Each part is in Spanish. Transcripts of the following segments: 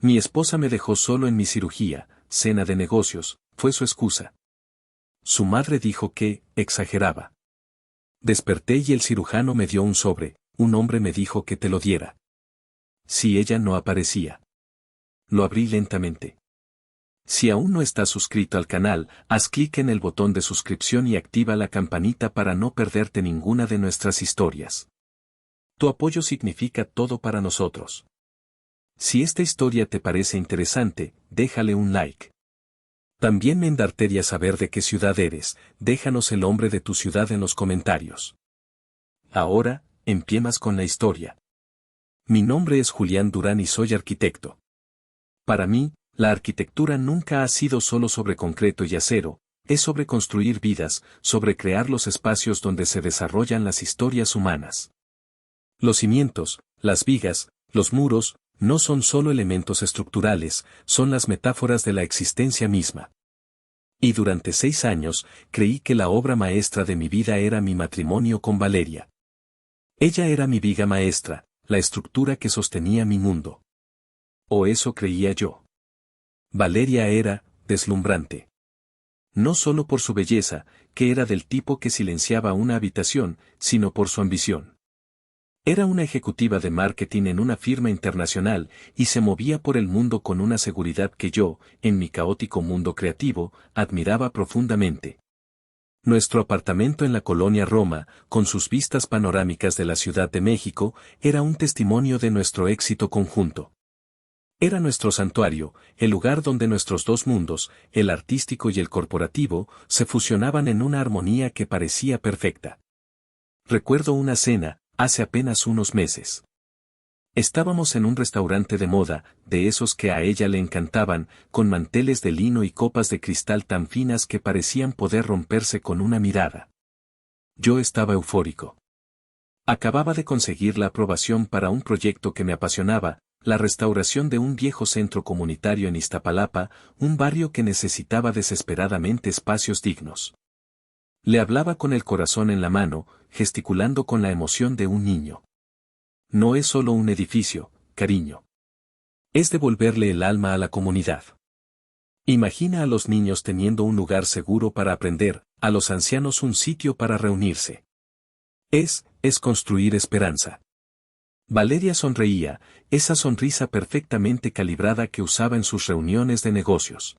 Mi esposa me dejó solo en mi cirugía, cena de negocios, fue su excusa. Su madre dijo que, exageraba. Desperté y el cirujano me dio un sobre, un hombre me dijo que te lo diera. Si ella no aparecía. Lo abrí lentamente. Si aún no estás suscrito al canal, haz clic en el botón de suscripción y activa la campanita para no perderte ninguna de nuestras historias. Tu apoyo significa todo para nosotros. Si esta historia te parece interesante, déjale un like. También me encantaría saber de qué ciudad eres, déjanos el nombre de tu ciudad en los comentarios. Ahora, empiemas con la historia. Mi nombre es Julián Durán y soy arquitecto. Para mí, la arquitectura nunca ha sido solo sobre concreto y acero, es sobre construir vidas, sobre crear los espacios donde se desarrollan las historias humanas. Los cimientos, las vigas, los muros, no son solo elementos estructurales, son las metáforas de la existencia misma. Y durante 6 años, creí que la obra maestra de mi vida era mi matrimonio con Valeria. Ella era mi viga maestra, la estructura que sostenía mi mundo. O eso creía yo. Valeria era, deslumbrante. No solo por su belleza, que era del tipo que silenciaba una habitación, sino por su ambición. Era una ejecutiva de marketing en una firma internacional, y se movía por el mundo con una seguridad que yo, en mi caótico mundo creativo, admiraba profundamente. Nuestro apartamento en la colonia Roma, con sus vistas panorámicas de la Ciudad de México, era un testimonio de nuestro éxito conjunto. Era nuestro santuario, el lugar donde nuestros dos mundos, el artístico y el corporativo, se fusionaban en una armonía que parecía perfecta. Recuerdo una cena, hace apenas unos meses. Estábamos en un restaurante de moda, de esos que a ella le encantaban, con manteles de lino y copas de cristal tan finas que parecían poder romperse con una mirada. Yo estaba eufórico. Acababa de conseguir la aprobación para un proyecto que me apasionaba, la restauración de un viejo centro comunitario en Iztapalapa, un barrio que necesitaba desesperadamente espacios dignos. Le hablaba con el corazón en la mano, gesticulando con la emoción de un niño. No es solo un edificio, cariño. Es devolverle el alma a la comunidad. Imagina a los niños teniendo un lugar seguro para aprender, a los ancianos un sitio para reunirse. Es construir esperanza. Valeria sonreía, esa sonrisa perfectamente calibrada que usaba en sus reuniones de negocios.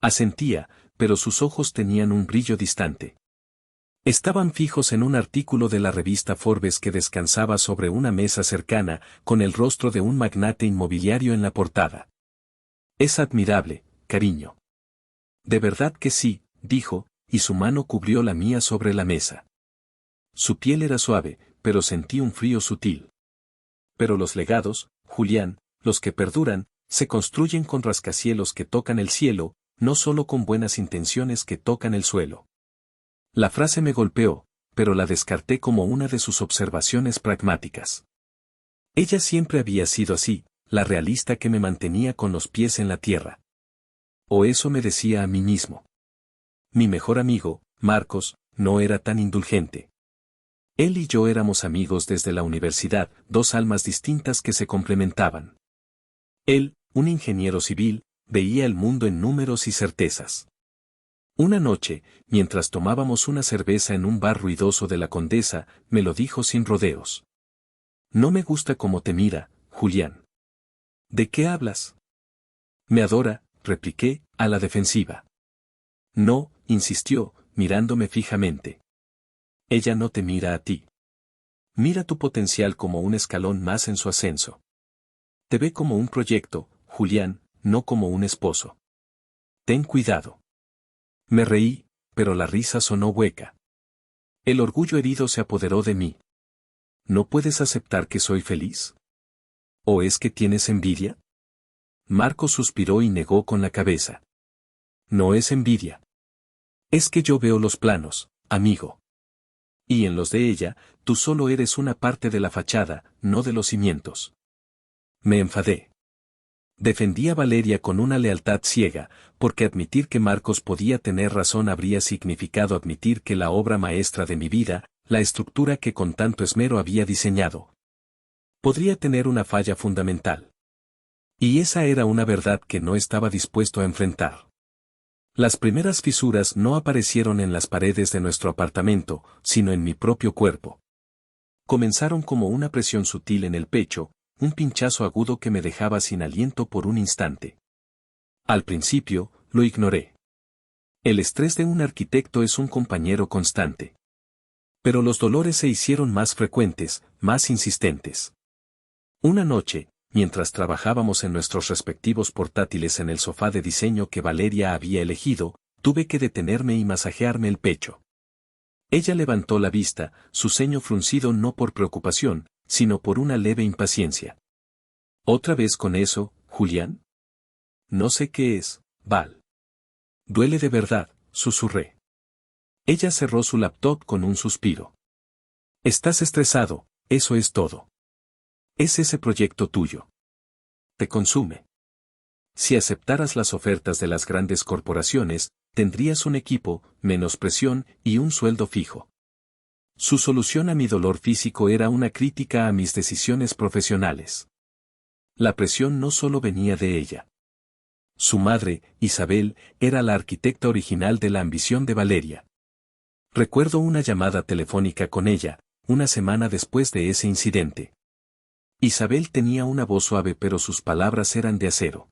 Asentía, pero sus ojos tenían un brillo distante. Estaban fijos en un artículo de la revista Forbes que descansaba sobre una mesa cercana, con el rostro de un magnate inmobiliario en la portada. Es admirable, cariño. De verdad que sí, dijo, y su mano cubrió la mía sobre la mesa. Su piel era suave, pero sentí un frío sutil. Pero los legados, Julián, los que perduran, se construyen con rascacielos que tocan el cielo, no solo con buenas intenciones que tocan el suelo. La frase me golpeó, pero la descarté como una de sus observaciones pragmáticas. Ella siempre había sido así, la realista que me mantenía con los pies en la tierra. O eso me decía a mí mismo. Mi mejor amigo, Marcos, no era tan indulgente. Él y yo éramos amigos desde la universidad, dos almas distintas que se complementaban. Él, un ingeniero civil, veía el mundo en números y certezas. Una noche, mientras tomábamos una cerveza en un bar ruidoso de la Condesa, me lo dijo sin rodeos. No me gusta cómo te mira, Julián. ¿De qué hablas? Me adora, repliqué, a la defensiva. No, insistió, mirándome fijamente. Ella no te mira a ti. Mira tu potencial como un escalón más en su ascenso. Te ve como un proyecto, Julián, no como un esposo. Ten cuidado. Me reí, pero la risa sonó hueca. El orgullo herido se apoderó de mí. ¿No puedes aceptar que soy feliz? ¿O es que tienes envidia? Marco suspiró y negó con la cabeza. No es envidia. Es que yo veo los planos, amigo. Y en los de ella, tú solo eres una parte de la fachada, no de los cimientos. Me enfadé. Defendí a Valeria con una lealtad ciega, porque admitir que Marcos podía tener razón habría significado admitir que la obra maestra de mi vida, la estructura que con tanto esmero había diseñado, podría tener una falla fundamental. Y esa era una verdad que no estaba dispuesto a enfrentar. Las primeras fisuras no aparecieron en las paredes de nuestro apartamento, sino en mi propio cuerpo. Comenzaron como una presión sutil en el pecho, un pinchazo agudo que me dejaba sin aliento por un instante. Al principio, lo ignoré. El estrés de un arquitecto es un compañero constante. Pero los dolores se hicieron más frecuentes, más insistentes. Una noche, mientras trabajábamos en nuestros respectivos portátiles en el sofá de diseño que Valeria había elegido, tuve que detenerme y masajearme el pecho. Ella levantó la vista, su ceño fruncido no por preocupación, sino por una leve impaciencia. ¿Otra vez con eso, Julián? No sé qué es, Val. Duele de verdad, susurré. Ella cerró su laptop con un suspiro. Estás estresado, eso es todo. Es ese proyecto tuyo. Te consume. Si aceptaras las ofertas de las grandes corporaciones, tendrías un equipo, menos presión y un sueldo fijo. Su solución a mi dolor físico era una crítica a mis decisiones profesionales. La presión no solo venía de ella. Su madre, Isabel, era la arquitecta original de la ambición de Valeria. Recuerdo una llamada telefónica con ella, una semana después de ese incidente. Isabel tenía una voz suave pero sus palabras eran de acero.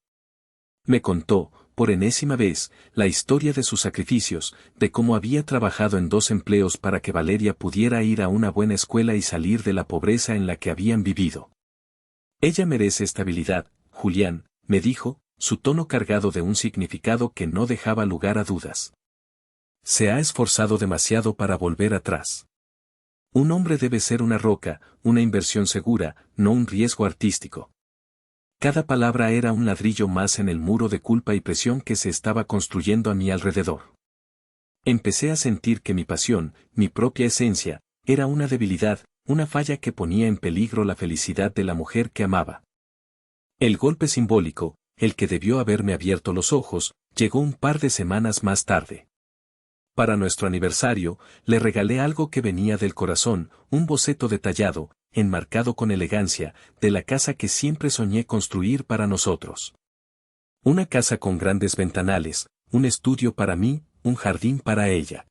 Me contó, por enésima vez, la historia de sus sacrificios, de cómo había trabajado en 2 empleos para que Valeria pudiera ir a una buena escuela y salir de la pobreza en la que habían vivido. Ella merece estabilidad, Julián, me dijo, su tono cargado de un significado que no dejaba lugar a dudas. Se ha esforzado demasiado para volver atrás. Un hombre debe ser una roca, una inversión segura, no un riesgo artístico. Cada palabra era un ladrillo más en el muro de culpa y presión que se estaba construyendo a mi alrededor. Empecé a sentir que mi pasión, mi propia esencia, era una debilidad, una falla que ponía en peligro la felicidad de la mujer que amaba. El golpe simbólico, el que debió haberme abierto los ojos, llegó un par de semanas más tarde. Para nuestro aniversario, le regalé algo que venía del corazón, un boceto detallado, enmarcado con elegancia, de la casa que siempre soñé construir para nosotros. Una casa con grandes ventanales, un estudio para mí, un jardín para ella.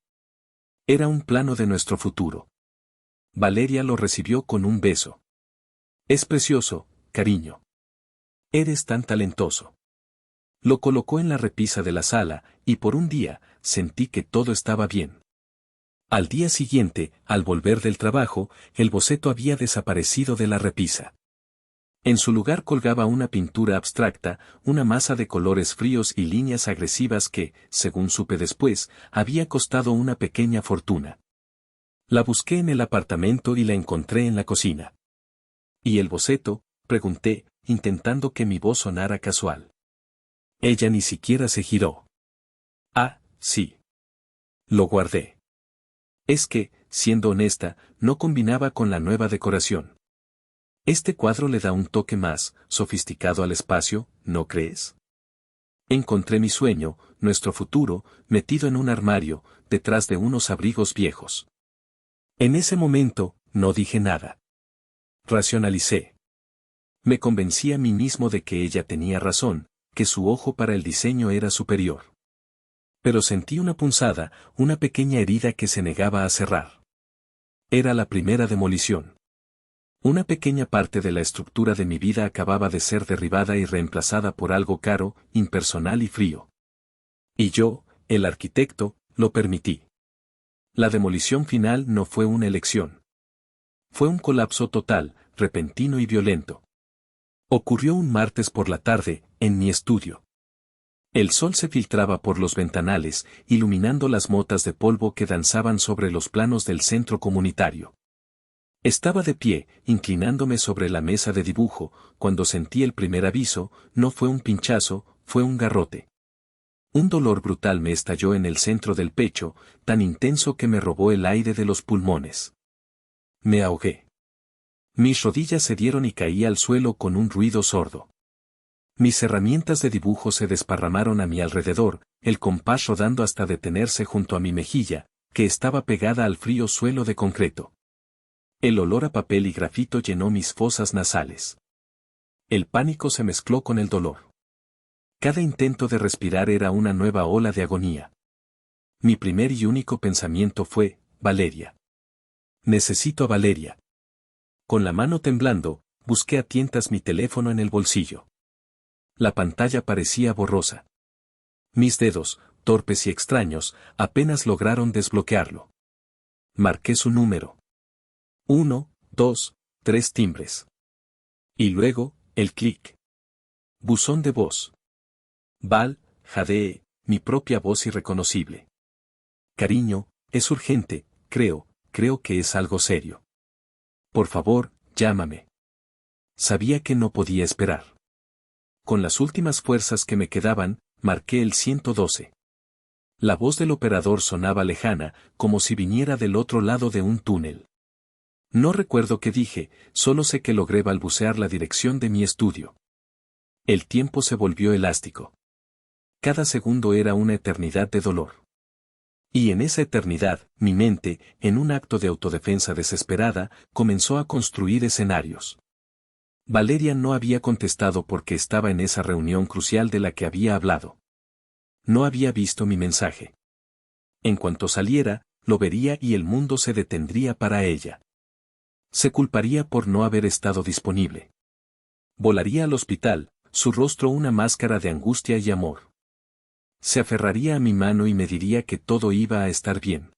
Era un plano de nuestro futuro. Valeria lo recibió con un beso. Es precioso, cariño. Eres tan talentoso. Lo colocó en la repisa de la sala, y por un día, sentí que todo estaba bien. Al día siguiente, al volver del trabajo, el boceto había desaparecido de la repisa. En su lugar colgaba una pintura abstracta, una masa de colores fríos y líneas agresivas que, según supe después, había costado una pequeña fortuna. La busqué en el apartamento y la encontré en la cocina. ¿Y el boceto?, pregunté, intentando que mi voz sonara casual. Ella ni siquiera se giró. Ah, sí. Lo guardé. Es que, siendo honesta, no combinaba con la nueva decoración. Este cuadro le da un toque más sofisticado al espacio, ¿no crees? Encontré mi sueño, nuestro futuro, metido en un armario, detrás de unos abrigos viejos. En ese momento, no dije nada. Racionalicé. Me convencí a mí mismo de que ella tenía razón, que su ojo para el diseño era superior. Pero sentí una punzada, una pequeña herida que se negaba a cerrar. Era la primera demolición. Una pequeña parte de la estructura de mi vida acababa de ser derribada y reemplazada por algo caro, impersonal y frío. Y yo, el arquitecto, lo permití. La demolición final no fue una elección. Fue un colapso total, repentino y violento. Ocurrió un martes por la tarde, en mi estudio. El sol se filtraba por los ventanales, iluminando las motas de polvo que danzaban sobre los planos del centro comunitario. Estaba de pie, inclinándome sobre la mesa de dibujo, cuando sentí el primer aviso, no fue un pinchazo, fue un garrote. Un dolor brutal me estalló en el centro del pecho, tan intenso que me robó el aire de los pulmones. Me ahogué. Mis rodillas se dieron y caí al suelo con un ruido sordo. Mis herramientas de dibujo se desparramaron a mi alrededor, el compás rodando hasta detenerse junto a mi mejilla, que estaba pegada al frío suelo de concreto. El olor a papel y grafito llenó mis fosas nasales. El pánico se mezcló con el dolor. Cada intento de respirar era una nueva ola de agonía. Mi primer y único pensamiento fue, Valeria. Necesito a Valeria. Con la mano temblando, busqué a tientas mi teléfono en el bolsillo. La pantalla parecía borrosa. Mis dedos, torpes y extraños, apenas lograron desbloquearlo. Marqué su número. 1, 2, 3 timbres. Y luego, el clic. Buzón de voz. Val, jadee, mi propia voz irreconocible. Cariño, es urgente, creo que es algo serio. Por favor, llámame. Sabía que no podía esperar. Con las últimas fuerzas que me quedaban, marqué el 112. La voz del operador sonaba lejana, como si viniera del otro lado de un túnel. No recuerdo qué dije, solo sé que logré balbucear la dirección de mi estudio. El tiempo se volvió elástico. Cada segundo era una eternidad de dolor. Y en esa eternidad, mi mente, en un acto de autodefensa desesperada, comenzó a construir escenarios. Valeria no había contestado porque estaba en esa reunión crucial de la que había hablado. No había visto mi mensaje. En cuanto saliera, lo vería y el mundo se detendría para ella. Se culparía por no haber estado disponible. Volaría al hospital, su rostro una máscara de angustia y amor. Se aferraría a mi mano y me diría que todo iba a estar bien.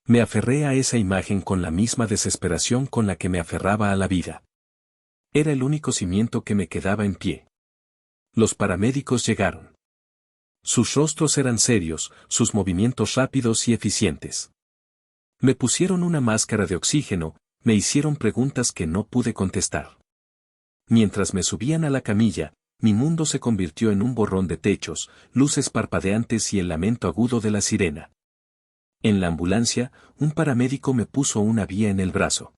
Me aferré a esa imagen con la misma desesperación con la que me aferraba a la vida. Era el único cimiento que me quedaba en pie. Los paramédicos llegaron. Sus rostros eran serios, sus movimientos rápidos y eficientes. Me pusieron una máscara de oxígeno, me hicieron preguntas que no pude contestar. Mientras me subían a la camilla, mi mundo se convirtió en un borrón de techos, luces parpadeantes y el lamento agudo de la sirena. En la ambulancia, un paramédico me puso una vía en el brazo.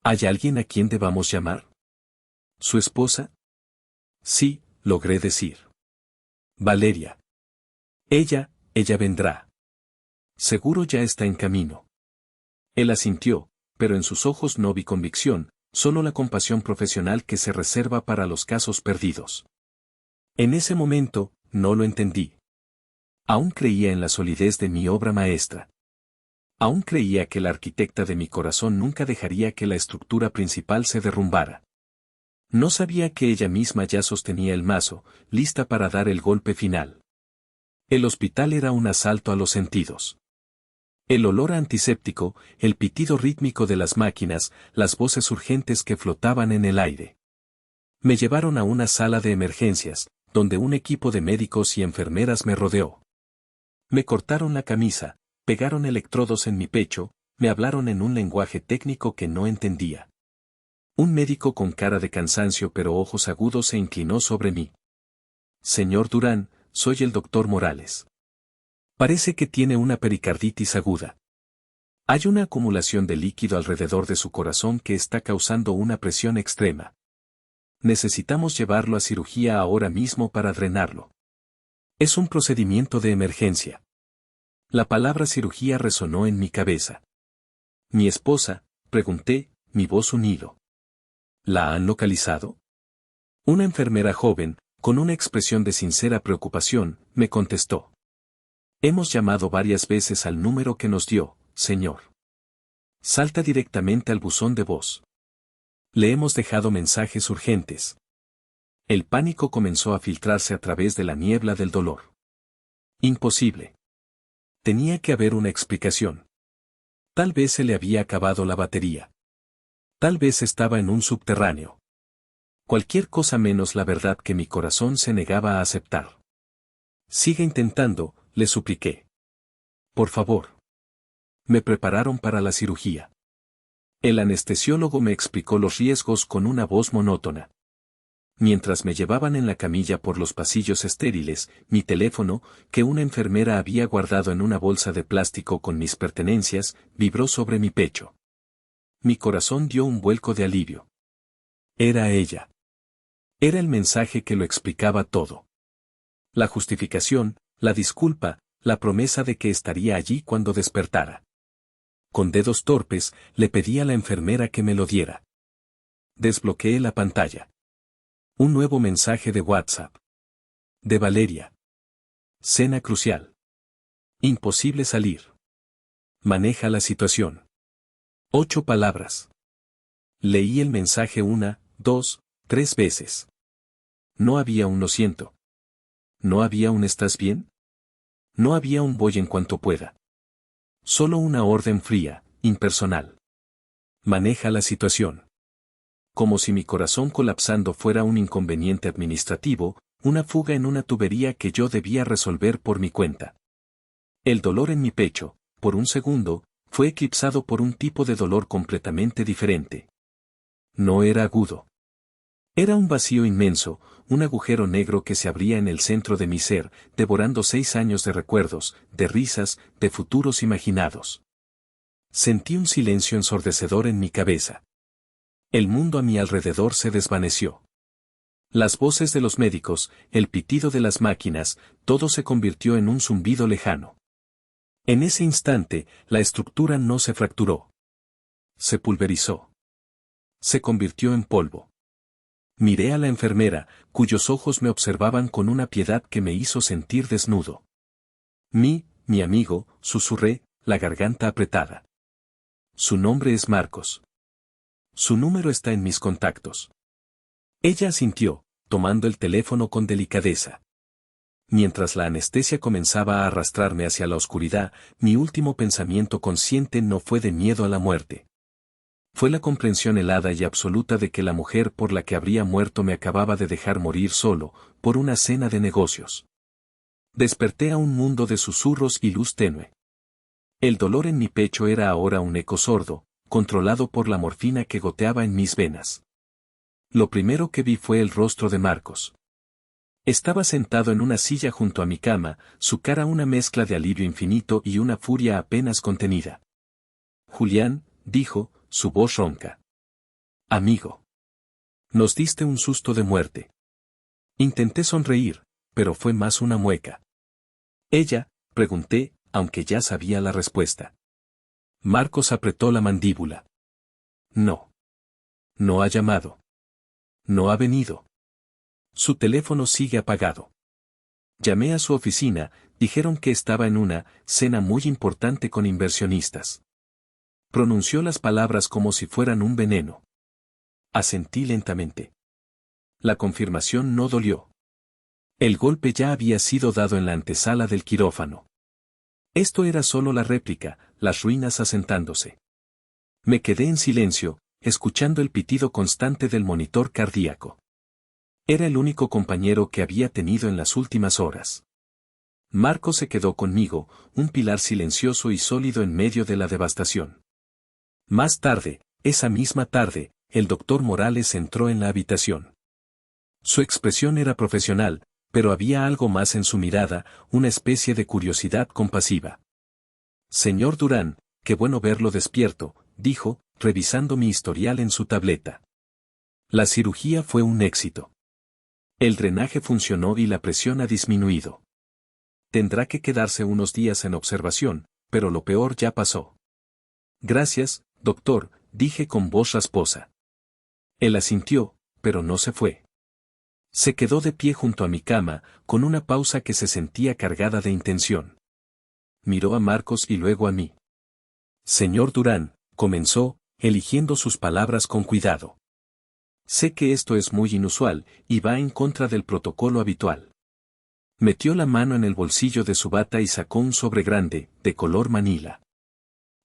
¿Hay alguien a quien debamos llamar? ¿Su esposa? Sí, logré decir. Valeria. Ella vendrá. Seguro ya está en camino. Él asintió, pero en sus ojos no vi convicción, solo la compasión profesional que se reserva para los casos perdidos. En ese momento, no lo entendí. Aún creía en la solidez de mi obra maestra. Aún creía que la arquitecta de mi corazón nunca dejaría que la estructura principal se derrumbara. No sabía que ella misma ya sostenía el mazo, lista para dar el golpe final. El hospital era un asalto a los sentidos. El olor a antiséptico, el pitido rítmico de las máquinas, las voces urgentes que flotaban en el aire. Me llevaron a una sala de emergencias, donde un equipo de médicos y enfermeras me rodeó. Me cortaron la camisa, pegaron electrodos en mi pecho, me hablaron en un lenguaje técnico que no entendía. Un médico con cara de cansancio pero ojos agudos se inclinó sobre mí. Señor Durán, soy el doctor Morales. Parece que tiene una pericarditis aguda. Hay una acumulación de líquido alrededor de su corazón que está causando una presión extrema. Necesitamos llevarlo a cirugía ahora mismo para drenarlo. Es un procedimiento de emergencia. La palabra cirugía resonó en mi cabeza. Mi esposa, pregunté, mi voz unido. ¿La han localizado? Una enfermera joven, con una expresión de sincera preocupación, me contestó. Hemos llamado varias veces al número que nos dio, señor. Salta directamente al buzón de voz. Le hemos dejado mensajes urgentes. El pánico comenzó a filtrarse a través de la niebla del dolor. Imposible. Tenía que haber una explicación. Tal vez se le había acabado la batería. Tal vez estaba en un subterráneo. Cualquier cosa menos la verdad que mi corazón se negaba a aceptar. Siga intentando, le supliqué. Por favor. Me prepararon para la cirugía. El anestesiólogo me explicó los riesgos con una voz monótona. Mientras me llevaban en la camilla por los pasillos estériles, mi teléfono, que una enfermera había guardado en una bolsa de plástico con mis pertenencias, vibró sobre mi pecho. Mi corazón dio un vuelco de alivio. Era ella. Era el mensaje que lo explicaba todo. La justificación, la disculpa, la promesa de que estaría allí cuando despertara. Con dedos torpes, le pedí a la enfermera que me lo diera. Desbloqueé la pantalla. Un nuevo mensaje de WhatsApp. De Valeria. Cena crucial. Imposible salir. Maneja la situación. 8 palabras. Leí el mensaje 1, 2, 3 veces. No había un lo siento. No había un ¿estás bien? No había un voy en cuanto pueda. Solo una orden fría, impersonal. Maneja la situación. Como si mi corazón colapsando fuera un inconveniente administrativo, una fuga en una tubería que yo debía resolver por mi cuenta. El dolor en mi pecho, por un segundo, fue eclipsado por un tipo de dolor completamente diferente. No era agudo. Era un vacío inmenso, un agujero negro que se abría en el centro de mi ser, devorando 6 años de recuerdos, de risas, de futuros imaginados. Sentí un silencio ensordecedor en mi cabeza. El mundo a mi alrededor se desvaneció. Las voces de los médicos, el pitido de las máquinas, todo se convirtió en un zumbido lejano. En ese instante, la estructura no se fracturó. Se pulverizó. Se convirtió en polvo. Miré a la enfermera, cuyos ojos me observaban con una piedad que me hizo sentir desnudo. Mi amigo, susurré, la garganta apretada. Su nombre es Marcos. Su número está en mis contactos. Ella asintió, tomando el teléfono con delicadeza. Mientras la anestesia comenzaba a arrastrarme hacia la oscuridad, mi último pensamiento consciente no fue de miedo a la muerte. Fue la comprensión helada y absoluta de que la mujer por la que habría muerto me acababa de dejar morir solo, por una cena de negocios. Desperté a un mundo de susurros y luz tenue. El dolor en mi pecho era ahora un eco sordo, controlado por la morfina que goteaba en mis venas. Lo primero que vi fue el rostro de Marcos. Estaba sentado en una silla junto a mi cama, su cara una mezcla de alivio infinito y una furia apenas contenida. Julián, dijo, su voz ronca. Amigo. Nos diste un susto de muerte. Intenté sonreír, pero fue más una mueca. Ella, pregunté, aunque ya sabía la respuesta. Marcos apretó la mandíbula. No. No ha llamado. No ha venido. Su teléfono sigue apagado. Llamé a su oficina, dijeron que estaba en una cena muy importante con inversionistas. Pronunció las palabras como si fueran un veneno. Asentí lentamente. La confirmación no dolió. El golpe ya había sido dado en la antesala del quirófano. Esto era solo la réplica, las ruinas asentándose. Me quedé en silencio, escuchando el pitido constante del monitor cardíaco. Era el único compañero que había tenido en las últimas horas. Marco se quedó conmigo, un pilar silencioso y sólido en medio de la devastación. Más tarde, esa misma tarde, el doctor Morales entró en la habitación. Su expresión era profesional, pero había algo más en su mirada, una especie de curiosidad compasiva. Señor Durán, qué bueno verlo despierto, dijo, revisando mi historial en su tableta. La cirugía fue un éxito. El drenaje funcionó y la presión ha disminuido. Tendrá que quedarse unos días en observación, pero lo peor ya pasó. Gracias, doctor, dije con voz rasposa. Él asintió, pero no se fue. Se quedó de pie junto a mi cama, con una pausa que se sentía cargada de intención. Miró a Marcos y luego a mí. Señor Durán, comenzó, eligiendo sus palabras con cuidado. Sé que esto es muy inusual, y va en contra del protocolo habitual. Metió la mano en el bolsillo de su bata y sacó un sobre grande, de color manila.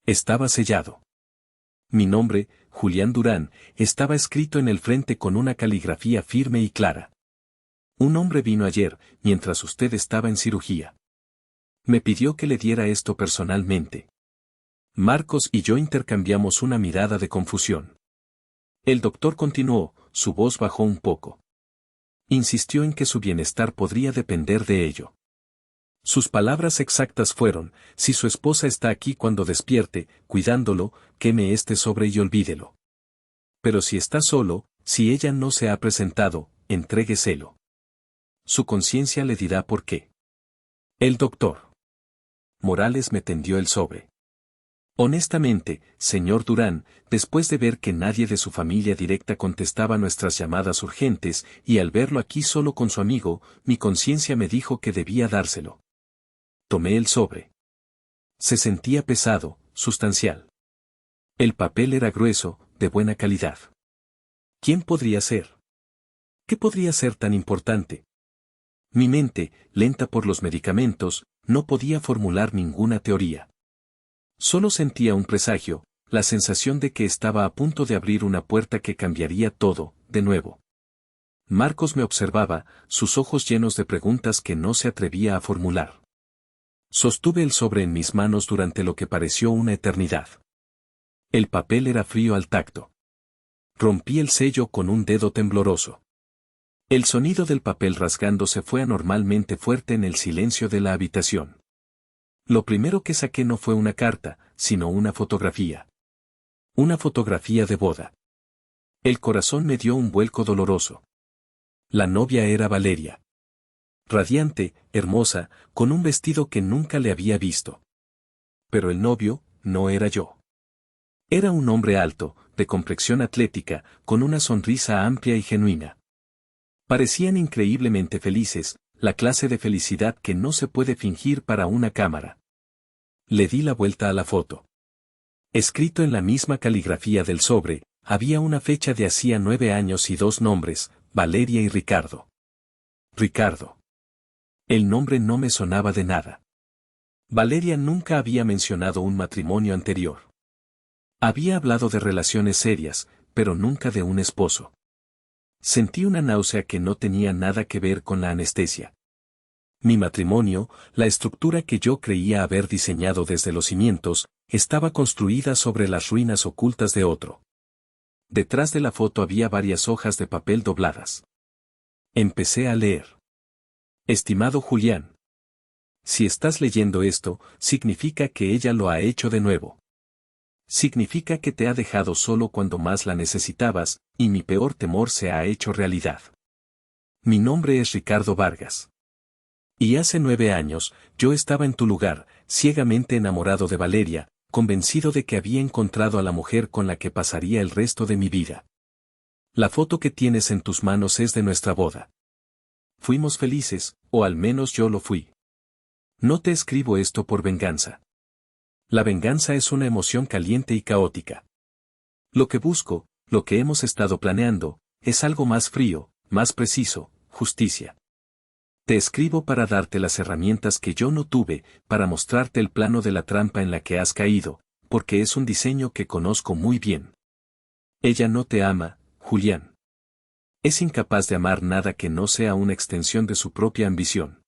Estaba sellado. Mi nombre, Julián Durán, estaba escrito en el frente con una caligrafía firme y clara. Un hombre vino ayer, mientras usted estaba en cirugía. Me pidió que le diera esto personalmente. Marcos y yo intercambiamos una mirada de confusión. El doctor continuó, su voz bajó un poco. Insistió en que su bienestar podría depender de ello. Sus palabras exactas fueron, si su esposa está aquí cuando despierte, cuidándolo, queme este sobre y olvídelo. Pero si está solo, si ella no se ha presentado, entrégueselo. Su conciencia le dirá por qué. El doctor Morales me tendió el sobre. Honestamente, señor Durán, después de ver que nadie de su familia directa contestaba nuestras llamadas urgentes, y al verlo aquí solo con su amigo, mi conciencia me dijo que debía dárselo. Tomé el sobre. Se sentía pesado, sustancial. El papel era grueso, de buena calidad. ¿Quién podría ser? ¿Qué podría ser tan importante? Mi mente, lenta por los medicamentos, no podía formular ninguna teoría. Solo sentía un presagio, la sensación de que estaba a punto de abrir una puerta que cambiaría todo, de nuevo. Marcos me observaba, sus ojos llenos de preguntas que no se atrevía a formular. Sostuve el sobre en mis manos durante lo que pareció una eternidad. El papel era frío al tacto. Rompí el sello con un dedo tembloroso. El sonido del papel rasgándose fue anormalmente fuerte en el silencio de la habitación. Lo primero que saqué no fue una carta, sino una fotografía. Una fotografía de boda. El corazón me dio un vuelco doloroso. La novia era Valeria. Radiante, hermosa, con un vestido que nunca le había visto. Pero el novio, no era yo. Era un hombre alto, de complexión atlética, con una sonrisa amplia y genuina. Parecían increíblemente felices, la clase de felicidad que no se puede fingir para una cámara. Le di la vuelta a la foto. Escrito en la misma caligrafía del sobre, había una fecha de hacía 9 años y 2 nombres, Valeria y Ricardo. Ricardo. El nombre no me sonaba de nada. Valeria nunca había mencionado un matrimonio anterior. Había hablado de relaciones serias, pero nunca de un esposo. Sentí una náusea que no tenía nada que ver con la anestesia. Mi matrimonio, la estructura que yo creía haber diseñado desde los cimientos, estaba construida sobre las ruinas ocultas de otro. Detrás de la foto había varias hojas de papel dobladas. Empecé a leer. Estimado Julián. Si estás leyendo esto, significa que ella lo ha hecho de nuevo. Significa que te ha dejado solo cuando más la necesitabas, y mi peor temor se ha hecho realidad. Mi nombre es Ricardo Vargas. Y hace 9 años, yo estaba en tu lugar, ciegamente enamorado de Valeria, convencido de que había encontrado a la mujer con la que pasaría el resto de mi vida. La foto que tienes en tus manos es de nuestra boda. Fuimos felices, o al menos yo lo fui. No te escribo esto por venganza. La venganza es una emoción caliente y caótica. Lo que busco, lo que hemos estado planeando, es algo más frío, más preciso, justicia. Te escribo para darte las herramientas que yo no tuve, para mostrarte el plano de la trampa en la que has caído, porque es un diseño que conozco muy bien. Ella no te ama, Julián. Es incapaz de amar nada que no sea una extensión de su propia ambición.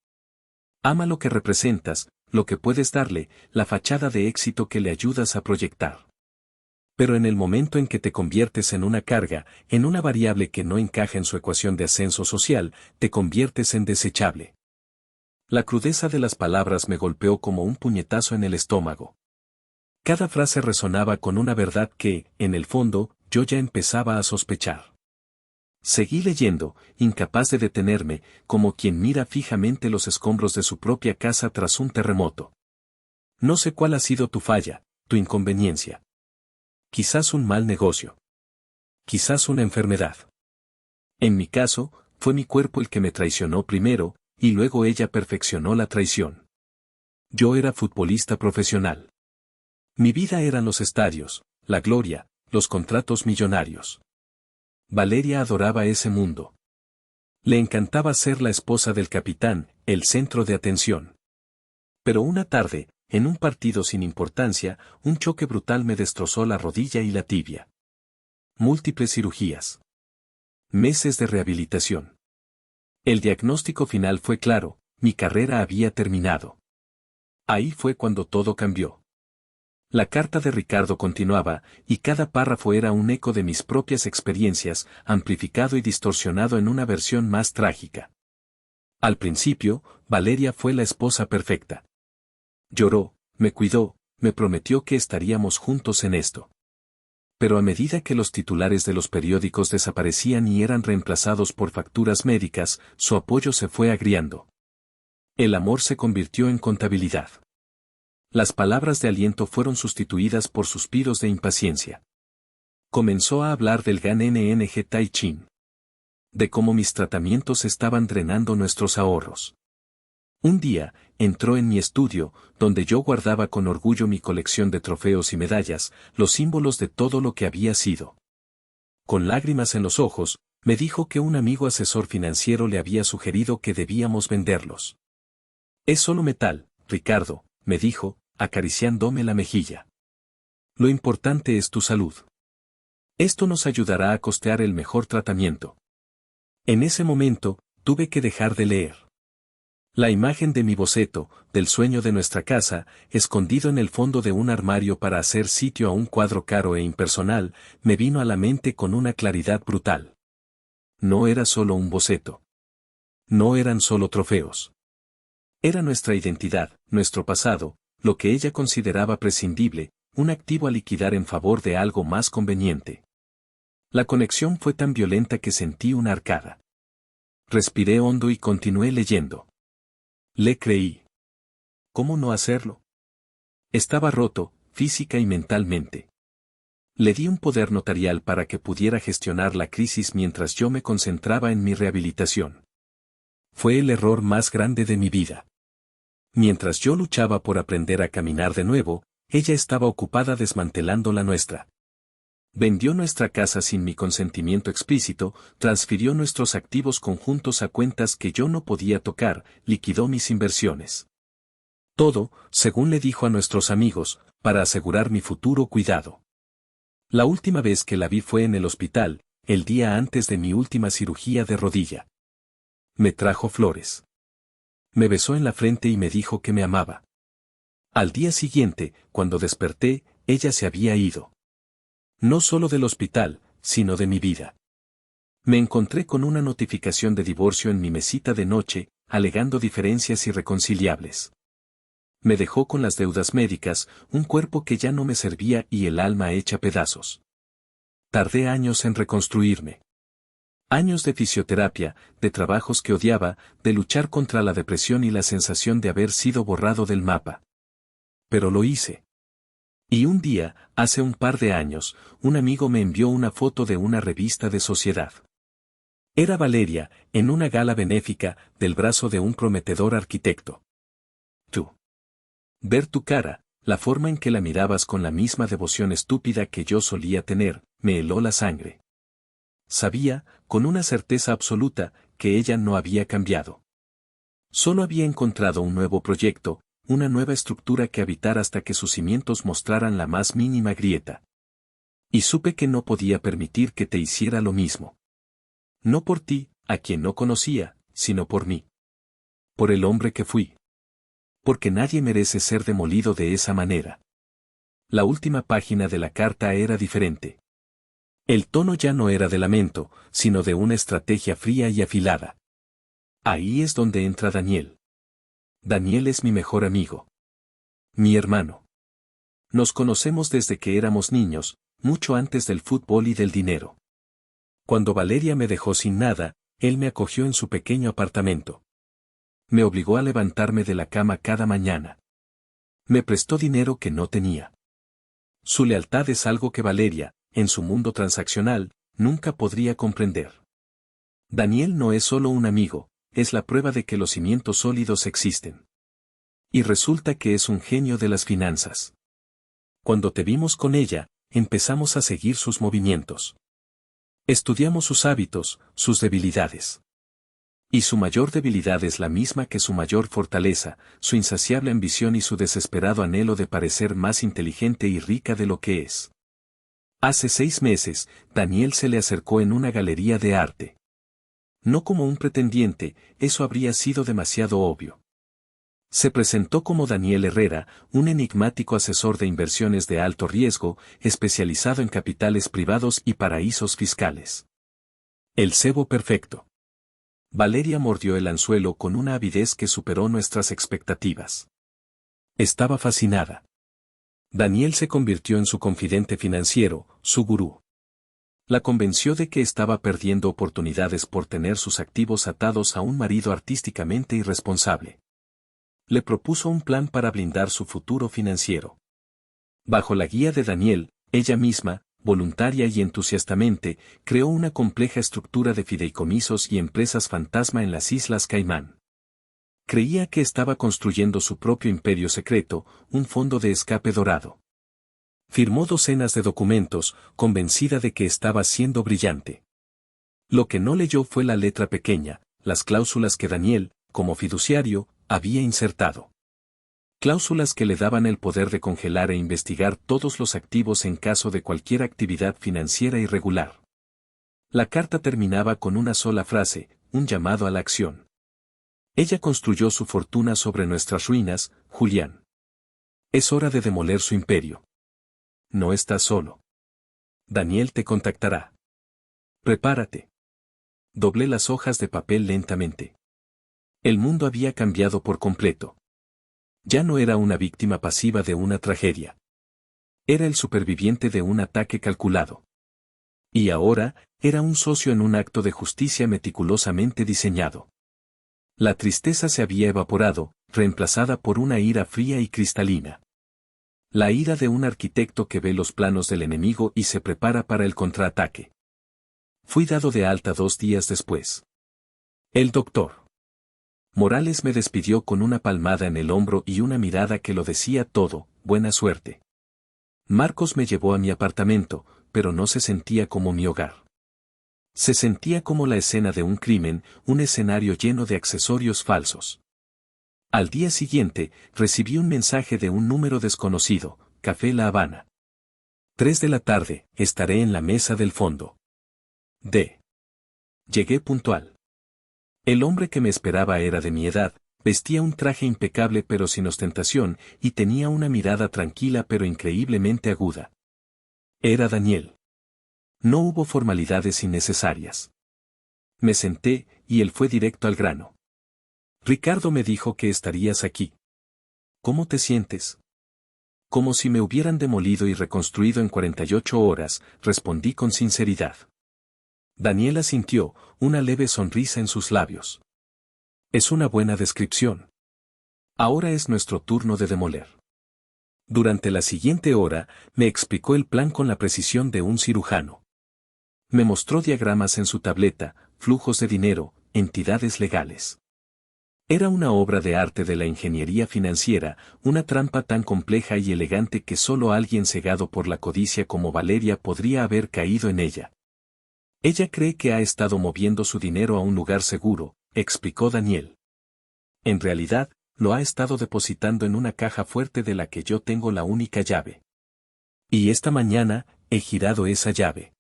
Ama lo que representas, lo que puedes darle, la fachada de éxito que le ayudas a proyectar. Pero en el momento en que te conviertes en una carga, en una variable que no encaja en su ecuación de ascenso social, te conviertes en desechable. La crudeza de las palabras me golpeó como un puñetazo en el estómago. Cada frase resonaba con una verdad que, en el fondo, yo ya empezaba a sospechar. Seguí leyendo, incapaz de detenerme, como quien mira fijamente los escombros de su propia casa tras un terremoto. No sé cuál ha sido tu falla, tu inconveniencia. Quizás un mal negocio. Quizás una enfermedad. En mi caso, fue mi cuerpo el que me traicionó primero, y luego ella perfeccionó la traición. Yo era futbolista profesional. Mi vida eran los estadios, la gloria, los contratos millonarios. Valeria adoraba ese mundo. Le encantaba ser la esposa del capitán, el centro de atención. Pero una tarde, en un partido sin importancia, un choque brutal me destrozó la rodilla y la tibia. Múltiples cirugías. Meses de rehabilitación. El diagnóstico final fue claro, mi carrera había terminado. Ahí fue cuando todo cambió. La carta de Ricardo continuaba, y cada párrafo era un eco de mis propias experiencias, amplificado y distorsionado en una versión más trágica. Al principio, Valeria fue la esposa perfecta. Lloró, me cuidó, me prometió que estaríamos juntos en esto. Pero a medida que los titulares de los periódicos desaparecían y eran reemplazados por facturas médicas, su apoyo se fue agriando. El amor se convirtió en contabilidad. Las palabras de aliento fueron sustituidas por suspiros de impaciencia. Comenzó a hablar del Gan NNG Tai Chin. De cómo mis tratamientos estaban drenando nuestros ahorros. Un día, entró en mi estudio, donde yo guardaba con orgullo mi colección de trofeos y medallas, los símbolos de todo lo que había sido. Con lágrimas en los ojos, me dijo que un amigo asesor financiero le había sugerido que debíamos venderlos. Es solo metal, Ricardo, me dijo, acariciándome la mejilla. Lo importante es tu salud. Esto nos ayudará a costear el mejor tratamiento. En ese momento, tuve que dejar de leer. La imagen de mi boceto, del sueño de nuestra casa, escondido en el fondo de un armario para hacer sitio a un cuadro caro e impersonal, me vino a la mente con una claridad brutal. No era solo un boceto. No eran solo trofeos. Era nuestra identidad, nuestro pasado, lo que ella consideraba prescindible, un activo a liquidar en favor de algo más conveniente. La conexión fue tan violenta que sentí una arcada. Respiré hondo y continué leyendo. Le creí. ¿Cómo no hacerlo? Estaba roto, física y mentalmente. Le di un poder notarial para que pudiera gestionar la crisis mientras yo me concentraba en mi rehabilitación. Fue el error más grande de mi vida. Mientras yo luchaba por aprender a caminar de nuevo, ella estaba ocupada desmantelando la nuestra. Vendió nuestra casa sin mi consentimiento explícito, transfirió nuestros activos conjuntos a cuentas que yo no podía tocar, liquidó mis inversiones. Todo, según le dijo a nuestros amigos, para asegurar mi futuro cuidado. La última vez que la vi fue en el hospital, el día antes de mi última cirugía de rodilla. Me trajo flores. Me besó en la frente y me dijo que me amaba. Al día siguiente, cuando desperté, ella se había ido. No solo del hospital, sino de mi vida. Me encontré con una notificación de divorcio en mi mesita de noche, alegando diferencias irreconciliables. Me dejó con las deudas médicas, un cuerpo que ya no me servía y el alma hecha pedazos. Tardé años en reconstruirme. Años de fisioterapia, de trabajos que odiaba, de luchar contra la depresión y la sensación de haber sido borrado del mapa. Pero lo hice. Y un día, hace un par de años, un amigo me envió una foto de una revista de sociedad. Era Valeria, en una gala benéfica, del brazo de un prometedor arquitecto. Tú. Ver tu cara, la forma en que la mirabas con la misma devoción estúpida que yo solía tener, me heló la sangre. Sabía, con una certeza absoluta, que ella no había cambiado. Solo había encontrado un nuevo proyecto, una nueva estructura que habitar hasta que sus cimientos mostraran la más mínima grieta. Y supe que no podía permitir que te hiciera lo mismo. No por ti, a quien no conocía, sino por mí. Por el hombre que fui. Porque nadie merece ser demolido de esa manera. La última página de la carta era diferente. El tono ya no era de lamento, sino de una estrategia fría y afilada. Ahí es donde entra Daniel. Daniel es mi mejor amigo. Mi hermano. Nos conocemos desde que éramos niños, mucho antes del fútbol y del dinero. Cuando Valeria me dejó sin nada, él me acogió en su pequeño apartamento. Me obligó a levantarme de la cama cada mañana. Me prestó dinero que no tenía. Su lealtad es algo que Valeria, en su mundo transaccional, nunca podría comprender. Daniel no es solo un amigo, es la prueba de que los cimientos sólidos existen. Y resulta que es un genio de las finanzas. Cuando te vimos con ella, empezamos a seguir sus movimientos. Estudiamos sus hábitos, sus debilidades. Y su mayor debilidad es la misma que su mayor fortaleza, su insaciable ambición y su desesperado anhelo de parecer más inteligente y rica de lo que es. Hace 6 meses, Daniel se le acercó en una galería de arte. No como un pretendiente, eso habría sido demasiado obvio. Se presentó como Daniel Herrera, un enigmático asesor de inversiones de alto riesgo, especializado en capitales privados y paraísos fiscales. El cebo perfecto. Valeria mordió el anzuelo con una avidez que superó nuestras expectativas. Estaba fascinada. Daniel se convirtió en su confidente financiero, su gurú. La convenció de que estaba perdiendo oportunidades por tener sus activos atados a un marido artísticamente irresponsable. Le propuso un plan para blindar su futuro financiero. Bajo la guía de Daniel, ella misma, voluntaria y entusiastamente, creó una compleja estructura de fideicomisos y empresas fantasma en las Islas Caimán. Creía que estaba construyendo su propio imperio secreto, un fondo de escape dorado. Firmó docenas de documentos, convencida de que estaba siendo brillante. Lo que no leyó fue la letra pequeña, las cláusulas que Daniel, como fiduciario, había insertado. Cláusulas que le daban el poder de congelar e investigar todos los activos en caso de cualquier actividad financiera irregular. La carta terminaba con una sola frase, un llamado a la acción. Ella construyó su fortuna sobre nuestras ruinas, Julián. Es hora de demoler su imperio. No estás solo. Daniel te contactará. Prepárate. Doblé las hojas de papel lentamente. El mundo había cambiado por completo. Ya no era una víctima pasiva de una tragedia. Era el superviviente de un ataque calculado. Y ahora, era un socio en un acto de justicia meticulosamente diseñado. La tristeza se había evaporado, reemplazada por una ira fría y cristalina. La ira de un arquitecto que ve los planos del enemigo y se prepara para el contraataque. Fui dado de alta 2 días después. El doctor Morales me despidió con una palmada en el hombro y una mirada que lo decía todo, buena suerte. Marcos me llevó a mi apartamento, pero no se sentía como mi hogar. Se sentía como la escena de un crimen, un escenario lleno de accesorios falsos. Al día siguiente, recibí un mensaje de un número desconocido, Café La Habana. 3 de la tarde, estaré en la mesa del fondo. Llegué puntual. El hombre que me esperaba era de mi edad, vestía un traje impecable pero sin ostentación, y tenía una mirada tranquila pero increíblemente aguda. Era Daniel. No hubo formalidades innecesarias. Me senté, y él fue directo al grano. Ricardo me dijo que estarías aquí. ¿Cómo te sientes? Como si me hubieran demolido y reconstruido en 48 horas, respondí con sinceridad. Daniel asintió, una leve sonrisa en sus labios. Es una buena descripción. Ahora es nuestro turno de demoler. Durante la siguiente hora, me explicó el plan con la precisión de un cirujano. Me mostró diagramas en su tableta, flujos de dinero, entidades legales. Era una obra de arte de la ingeniería financiera, una trampa tan compleja y elegante que solo alguien cegado por la codicia como Valeria podría haber caído en ella. Ella cree que ha estado moviendo su dinero a un lugar seguro, explicó Daniel. En realidad, lo ha estado depositando en una caja fuerte de la que yo tengo la única llave. Y esta mañana, he girado esa llave.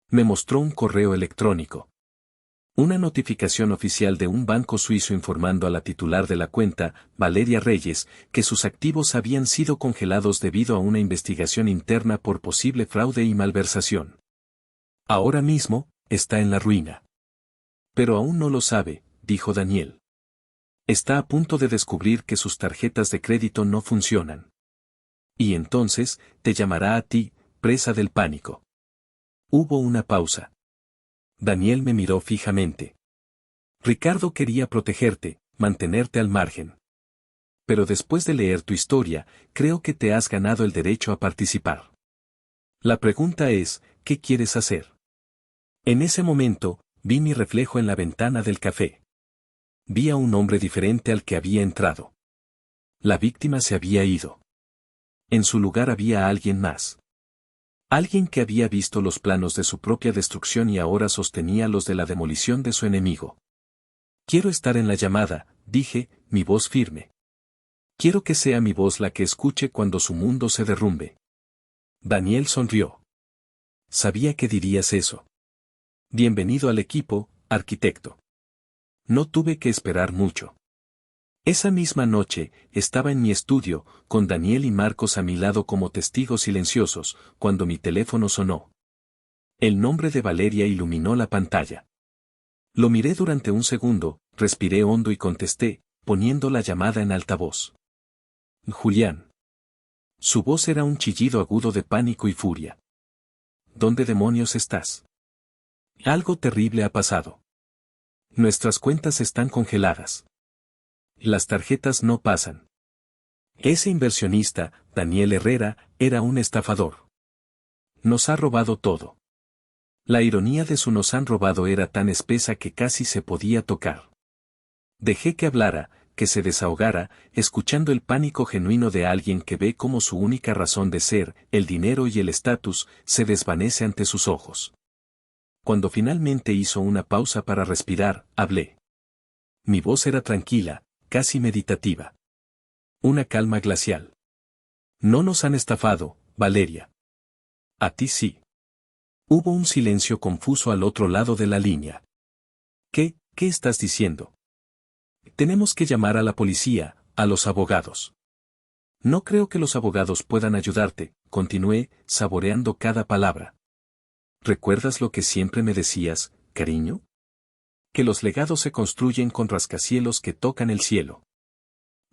Me mostró un correo electrónico. Una notificación oficial de un banco suizo informando a la titular de la cuenta, Valeria Reyes, que sus activos habían sido congelados debido a una investigación interna por posible fraude y malversación. Ahora mismo, está en la ruina. Pero aún no lo sabe, dijo Daniel. Está a punto de descubrir que sus tarjetas de crédito no funcionan. Y entonces, te llamará a ti, presa del pánico. Hubo una pausa. Daniel me miró fijamente. Ricardo quería protegerte, mantenerte al margen. Pero después de leer tu historia, creo que te has ganado el derecho a participar. La pregunta es, ¿qué quieres hacer? En ese momento, vi mi reflejo en la ventana del café. Vi a un hombre diferente al que había entrado. La víctima se había ido. En su lugar había alguien más. Alguien que había visto los planos de su propia destrucción y ahora sostenía los de la demolición de su enemigo. Quiero estar en la llamada, dije, mi voz firme. Quiero que sea mi voz la que escuche cuando su mundo se derrumbe. Daniel sonrió. Sabía que dirías eso. Bienvenido al equipo, arquitecto. No tuve que esperar mucho. Esa misma noche, estaba en mi estudio, con Daniel y Marcos a mi lado como testigos silenciosos, cuando mi teléfono sonó. El nombre de Valeria iluminó la pantalla. Lo miré durante un segundo, respiré hondo y contesté, poniendo la llamada en altavoz. Julián. Su voz era un chillido agudo de pánico y furia. ¿Dónde demonios estás? Algo terrible ha pasado. Nuestras cuentas están congeladas. Las tarjetas no pasan. Ese inversionista, Daniel Herrera, era un estafador. Nos ha robado todo. La ironía de su "nos han robado" era tan espesa que casi se podía tocar. Dejé que hablara, que se desahogara, escuchando el pánico genuino de alguien que ve cómo su única razón de ser, el dinero y el estatus, se desvanece ante sus ojos. Cuando finalmente hizo una pausa para respirar, hablé. Mi voz era tranquila, casi meditativa. Una calma glacial. No nos han estafado, Valeria. A ti sí. Hubo un silencio confuso al otro lado de la línea. ¿Qué estás diciendo? Tenemos que llamar a la policía, a los abogados. No creo que los abogados puedan ayudarte, continué, saboreando cada palabra. ¿Recuerdas lo que siempre me decías, cariño? Que los legados se construyen con rascacielos que tocan el cielo.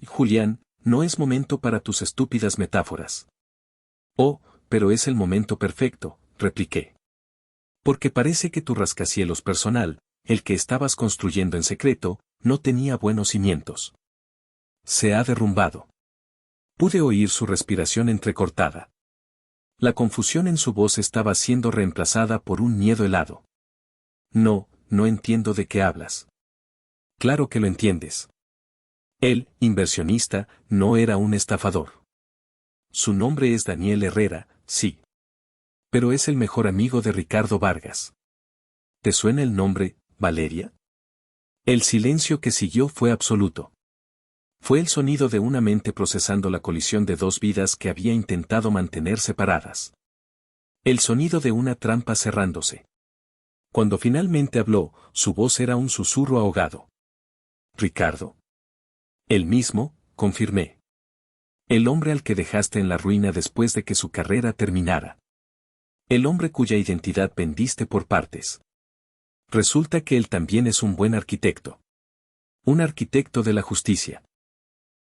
Julián, no es momento para tus estúpidas metáforas. Oh, pero es el momento perfecto, repliqué. Porque parece que tu rascacielos personal, el que estabas construyendo en secreto, no tenía buenos cimientos. Se ha derrumbado. Pude oír su respiración entrecortada. La confusión en su voz estaba siendo reemplazada por un miedo helado. No entiendo de qué hablas. Claro que lo entiendes. El inversionista no era un estafador. Su nombre es Daniel Herrera, sí. Pero es el mejor amigo de Ricardo Vargas. ¿Te suena el nombre, Valeria? El silencio que siguió fue absoluto. Fue el sonido de una mente procesando la colisión de dos vidas que había intentado mantener separadas. El sonido de una trampa cerrándose. Cuando finalmente habló, su voz era un susurro ahogado. Ricardo. El mismo, confirmé. El hombre al que dejaste en la ruina después de que su carrera terminara. El hombre cuya identidad vendiste por partes. Resulta que él también es un buen arquitecto. Un arquitecto de la justicia.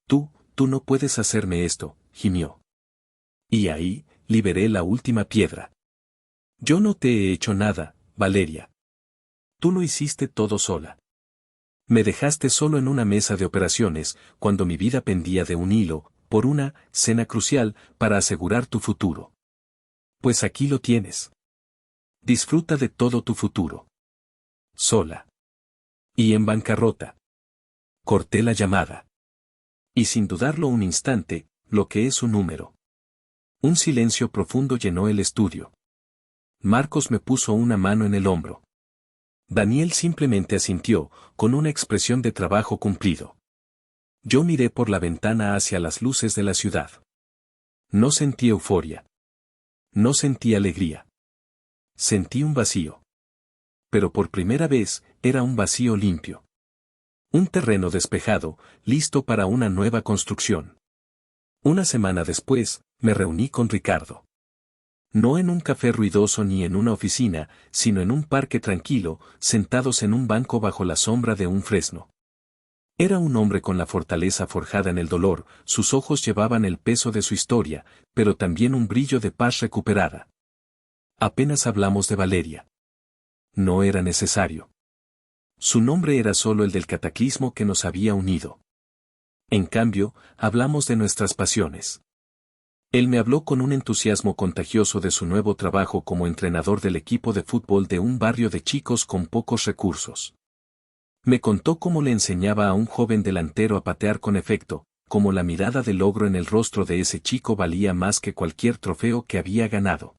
Tú no puedes hacerme esto, gimió. Y ahí, liberé la última piedra. Yo no te he hecho nada, Valeria. Tú lo hiciste todo sola. Me dejaste solo en una mesa de operaciones, cuando mi vida pendía de un hilo, por una cena crucial, para asegurar tu futuro. Pues aquí lo tienes. Disfruta de todo tu futuro. Sola. Y en bancarrota. Corté la llamada. Y sin dudarlo un instante, lo que es un número. Un silencio profundo llenó el estudio. Marcos me puso una mano en el hombro. Daniel simplemente asintió, con una expresión de trabajo cumplido. Yo miré por la ventana hacia las luces de la ciudad. No sentí euforia. No sentí alegría. Sentí un vacío. Pero por primera vez, era un vacío limpio. Un terreno despejado, listo para una nueva construcción. Una semana después, me reuní con Ricardo. No en un café ruidoso ni en una oficina, sino en un parque tranquilo, sentados en un banco bajo la sombra de un fresno. Era un hombre con la fortaleza forjada en el dolor, sus ojos llevaban el peso de su historia, pero también un brillo de paz recuperada. Apenas hablamos de Valeria. No era necesario. Su nombre era solo el del cataclismo que nos había unido. En cambio, hablamos de nuestras pasiones. Él me habló con un entusiasmo contagioso de su nuevo trabajo como entrenador del equipo de fútbol de un barrio de chicos con pocos recursos. Me contó cómo le enseñaba a un joven delantero a patear con efecto, cómo la mirada de logro en el rostro de ese chico valía más que cualquier trofeo que había ganado.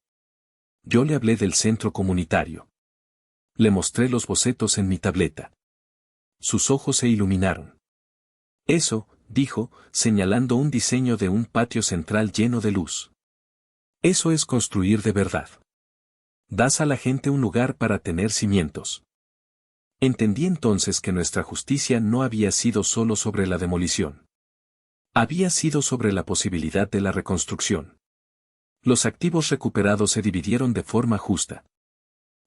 Yo le hablé del centro comunitario. Le mostré los bocetos en mi tableta. Sus ojos se iluminaron. Eso, dijo, señalando un diseño de un patio central lleno de luz. Eso es construir de verdad. Das a la gente un lugar para tener cimientos. Entendí entonces que nuestra justicia no había sido solo sobre la demolición. Había sido sobre la posibilidad de la reconstrucción. Los activos recuperados se dividieron de forma justa.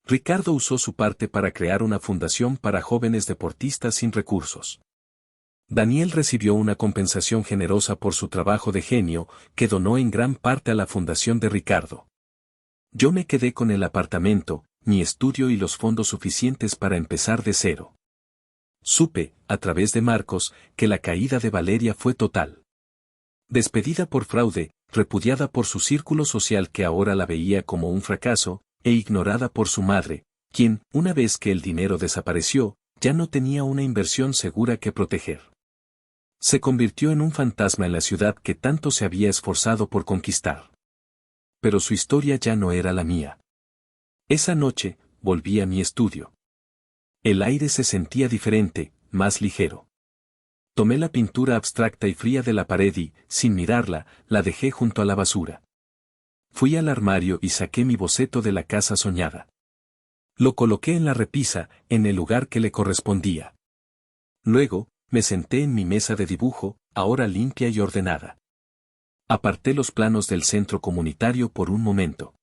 Ricardo usó su parte para crear una fundación para jóvenes deportistas sin recursos. Daniel recibió una compensación generosa por su trabajo de genio, que donó en gran parte a la fundación de Ricardo. Yo me quedé con el apartamento, mi estudio y los fondos suficientes para empezar de cero. Supe, a través de Marcos, que la caída de Valeria fue total. Despedida por fraude, repudiada por su círculo social que ahora la veía como un fracaso, e ignorada por su madre, quien, una vez que el dinero desapareció, ya no tenía una inversión segura que proteger. Se convirtió en un fantasma en la ciudad que tanto se había esforzado por conquistar. Pero su historia ya no era la mía. Esa noche, volví a mi estudio. El aire se sentía diferente, más ligero. Tomé la pintura abstracta y fría de la pared y, sin mirarla, la dejé junto a la basura. Fui al armario y saqué mi boceto de la casa soñada. Lo coloqué en la repisa, en el lugar que le correspondía. Luego, me senté en mi mesa de dibujo, ahora limpia y ordenada. Aparté los planos del centro comunitario por un momento.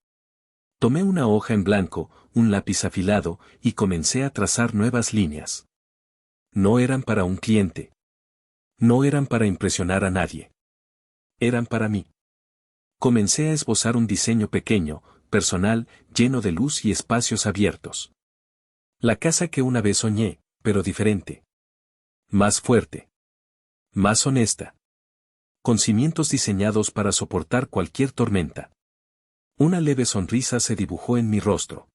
Tomé una hoja en blanco, un lápiz afilado, y comencé a trazar nuevas líneas. No eran para un cliente. No eran para impresionar a nadie. Eran para mí. Comencé a esbozar un diseño pequeño, personal, lleno de luz y espacios abiertos. La casa que una vez soñé, pero diferente. Más fuerte. Más honesta. Con cimientos diseñados para soportar cualquier tormenta. Una leve sonrisa se dibujó en mi rostro.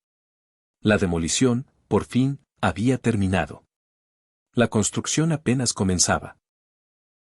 La demolición, por fin, había terminado. La construcción apenas comenzaba.